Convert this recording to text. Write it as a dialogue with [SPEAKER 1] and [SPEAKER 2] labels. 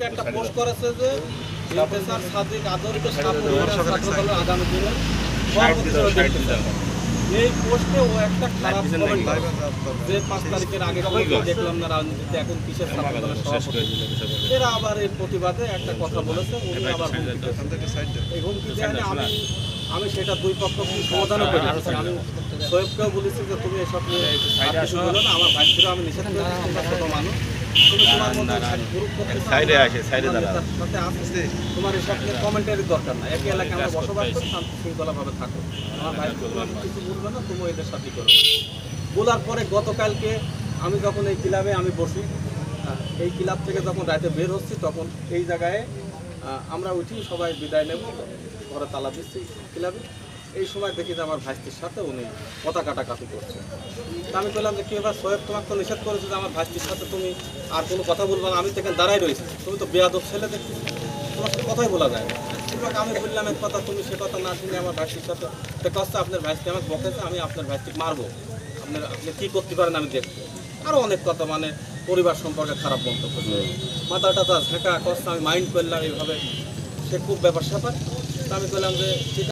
[SPEAKER 1] ফেসবুকে একটা পোস্ট করেছে যে ইন্তেসার সাদিক আদরকে ছাত্রদলের আগামী দিনে এই পোস্টে ও একটা খারাপ কমেন্ট করে যে 5 তারিখের আগে দেখলাম না রাজনীতিতে এখন কিসের ছাত্রদলের সভাপতি। এরা আবার এর প্রতিবাদে একটা কথা বলেছে, উনি আবার এই হুমকি দেয় আমি সেটা দুই পক্ষ সমাধানও করে দিচ্ছি। আমি সোয়েবকেও বলেছি যে তুমি এসব নিয়ে বলো না, আমার ভাইকে আমি নিষেধ করে তোমরা ছোট মানুষ, তুমি তোমার মধ্যে গ্রুপ করতে তোমার এসব নিয়ে কমেন্টারি দরকার না। একই এলাকায় আমরা বসবাস করি, শান্তি শৃঙ্খলাভাবে থাকো, আমার ভাই কিছু বলবে না, তুমি এদের সাথে করো। বলার পরে গতকালকে আমি যখন এই ক্লাবে আমি বসি, এই ক্লাব থেকে যখন রাতে বের হচ্ছি তখন এই জায়গায় আমরা উঠি, সবাই বিদায় নেব, ঘরে তালা দিচ্ছি ক্লাবে। এই সময় দেখি যে আমার ভাইস্তির সাথে উনি কথা কাটাকাটি করছে। তা আমি বললাম যে কি এবার সোহেব তোমাকে তো নিষেধ করেছে যে আমার ভাইস্তির সাথে তুমি আর কোনো কথা বলবো না, আমি সেখানে দাঁড়াই রয়েছি, তুমি তো বেয়াদব ছেলে দেখছি, তোমার সাথে কথাই বলা যায় না। আমি বললাম এক কথা, তুমি সে কথা না শুনে আমার ভাইস্তির সাথে কষ্ট, আপনার ভাইস্তি আমাকে বকেছে, আমি আপনার ভাইস্তিকে মারবো, আপনি কী করতে পারেন আমি দেখবো। আরও অনেক কথা, মানে পরিবার সম্পর্কে খারাপ মন্তব্য, মাথাটা ঝাঁকা কষ্ট, আমি মাইন্ড করলাম এইভাবে, সে খুব ব্যাপার স্যাপার। তা আমি বললাম যে ঠিক